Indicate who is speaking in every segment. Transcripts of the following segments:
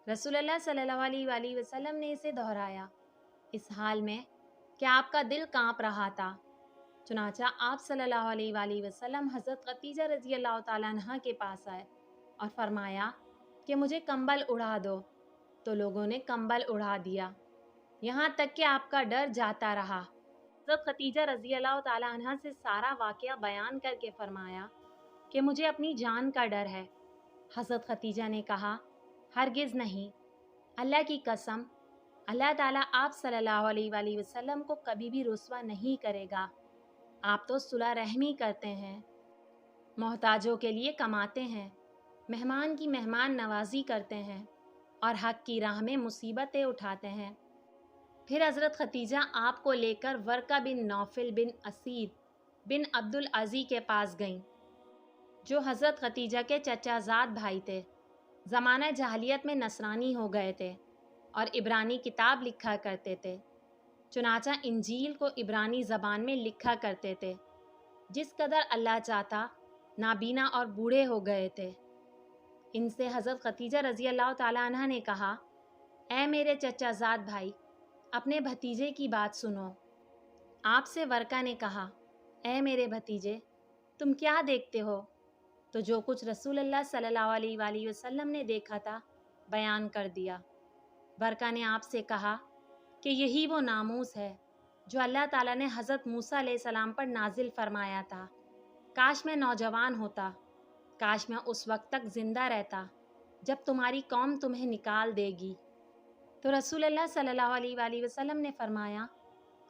Speaker 1: रसूल अल्लाह सल्लल्लाहु अलैहि वसल्लम ने इसे दोहराया इस हाल में कि आपका दिल कांप रहा था। चुनाचा आप सल्लल्लाहु अलैहि वसल्लम हज़रत खतीजा रज़ी अल्लाह ताला अन्हा के पास आए और फरमाया कि मुझे कंबल उड़ा दो। तो लोगों ने कंबल उड़ा दिया, यहाँ तक कि आपका डर जाता रहा। हज़रत खतीजा रज़ी अल्लाह ताला अन्हा से सारा वाक़या बयान करके फरमाया कि मुझे अपनी जान का डर है। हज़रत खतीजा ने कहा, हरगिज़ नहीं, अल्लाह की कसम, अल्लाह ताला आप सल्लल्लाहु अलैहि वसल्लम को कभी भी रुस्वा नहीं करेगा। आप तो सुलह रहमी करते हैं, मोहताजों के लिए कमाते हैं, मेहमान की मेहमान नवाजी करते हैं और हक की राह में मुसीबतें उठाते हैं। फिर हज़रत खतीजा आपको लेकर वर्का बिन नौफिल बिन असीद बिन अब्दुल अज़ी के पास गईं, जो हज़रत खतीजा के चचाजाद भाई थे। ज़माना जahलियत में नसरानी हो गए थे और इब्रानी किताब लिखा करते थे। चुनाचा इंजील को इब्रानी ज़बान में लिखा करते थे। जिस कदर अल्लाह चाहता नाबीना और बूढ़े हो गए थे। इनसे हज़रत खतीजा रज़ी अल्लाह ताला अन्हा ने कहा, ऐ मेरे चचाजाद भाई, अपने भतीजे की बात सुनो। आपसे वर्का ने कहा, ऐ मेरे भतीजे, तुम क्या देखते हो? तो जो कुछ रसूल अल्लाह सल्लल्लाहु अलैहि वसल्लम ने देखा था बयान कर दिया। वर्का ने आपसे कहा कि यही वो नामूस है जो अल्लाह ताला ने हज़रत मूसा अलैहिस्सलाम पर नाजिल फरमाया था। काश मैं नौजवान होता, काश मैं उस वक्त तक ज़िंदा रहता जब तुम्हारी कौम तुम्हें निकाल देगी। तो रसूल अल्लाह सल्लल्लाहु अलैहि वसल्लम ने फरमाया,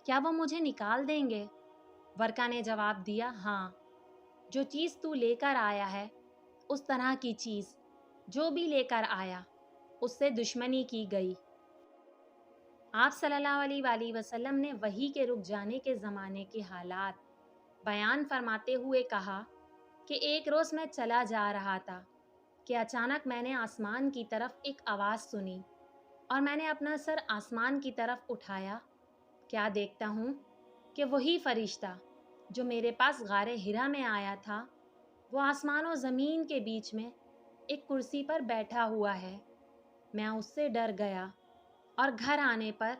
Speaker 1: क्या वो मुझे निकाल देंगे? वर्का ने जवाब दिया, हाँ, जो चीज़ तू लेकर आया है उस तरह की चीज़ जो भी लेकर आया उससे दुश्मनी की गई। आप सल्लल्लाहु अलैहि वसल्लम ने वही के रुक जाने के ज़माने के हालात बयान फरमाते हुए कहा कि एक रोज़ मैं चला जा रहा था कि अचानक मैंने आसमान की तरफ एक आवाज़ सुनी और मैंने अपना सर आसमान की तरफ उठाया। क्या देखता हूँ कि वही फरिश्ता जो मेरे पास गारे हिरा में आया था, वो आसमान और ज़मीन के बीच में एक कुर्सी पर बैठा हुआ है। मैं उससे डर गया और घर आने पर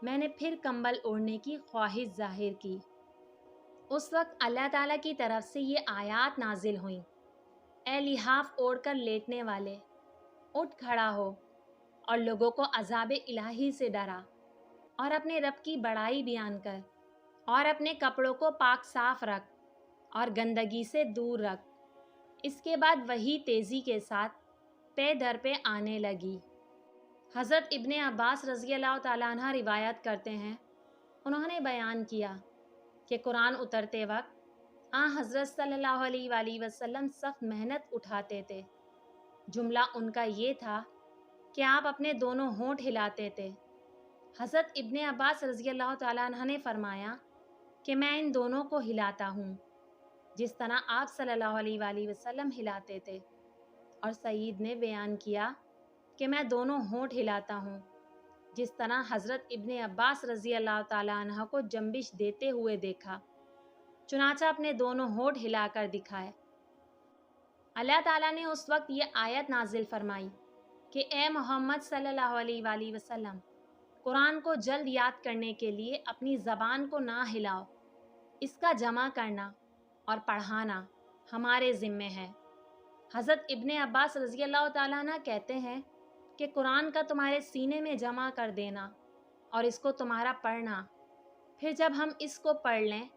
Speaker 1: मैंने फिर कंबल ओढ़ने की ख्वाहिश जाहिर की। उस वक्त अल्लाह ताला की तरफ से ये आयात नाजिल हुई, ए लिहाफ ओढ़कर लेटने वाले, उठ खड़ा हो और लोगों को अज़ाब इलाही से डरा और अपने रब की बड़ाई बयान कर और अपने कपड़ों को पाक साफ रख और गंदगी से दूर रख। इसके बाद वही तेज़ी के साथ पे दर पे आने लगी। हज़रत इब्ने अब्बास रज़ी अल्लाह ताला अन्हा रिवायत करते हैं, उन्होंने बयान किया कि कुरान उतरते वक्त हज़रत सल्लल्लाहु अलैहि वसल्लम सख्त मेहनत उठाते थे। जुमला उनका ये था कि आप अपने दोनों होंठ हिलाते थे। हज़रत इब्ने अब्बास रज़ी अल्लाह ताला अन्हा ने फरमाया कि मैं इन दोनों को हिलाता हूँ जिस तरह आप सल्लल्लाहु अलैहि वसल्लम हिलाते थे। और सईद ने बयान किया कि मैं दोनों होंठ हिलाता हूँ जिस तरह हज़रत इब्ने अब्बास रज़ी अल्लाह ताला अन्हा को जंबिश देते हुए देखा। चुनाचा अपने दोनों होंठ हिलाकर दिखाए। अल्लाह ताला ने उस वक्त ये आयत नाजिल फरमाई कि ए मोहम्मद सल्लल्लाहु अलैहि वसल्लम, कुरान को जल्द याद करने के लिए अपनी ज़बान को ना हिलाओ। इसका जमा करना और पढ़ाना हमारे ज़िम्मे है। हज़रत इब्ने अब्बास रज़ी अल्लाह ताला अन्हु कहते हैं कि कुरान का तुम्हारे सीने में जमा कर देना और इसको तुम्हारा पढ़ना, फिर जब हम इसको पढ़ लें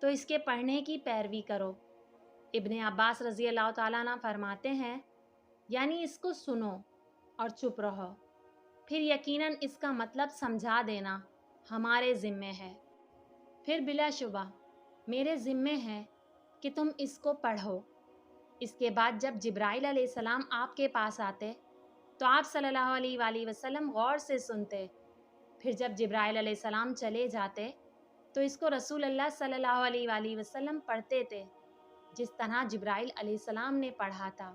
Speaker 1: तो इसके पढ़ने की पैरवी करो। इब्ने अब्बास रज़ी अल्लाह ताला अन्हु फरमाते हैं, यानी इसको सुनो और चुप रहो, फिर यकीनन इसका मतलब समझा देना हमारे ज़िम्मे है। फिर बिलाशुबा मेरे ज़िम्मे है कि तुम इसको पढ़ो। इसके बाद जब जिब्राइल अलैहिस्सलाम आपके पास आते तो आप सल्लल्लाहु अलैहि वसल्लम गौर से सुनते। फिर जब जिब्राइल अलैहिस्सलाम चले जाते तो इसको रसूल अल्लाह सल्लल्लाहु अलैहि वसल्लम पढ़ते थे जिस तरह जिब्राइल अलैहिस्सलाम ने पढ़ा था।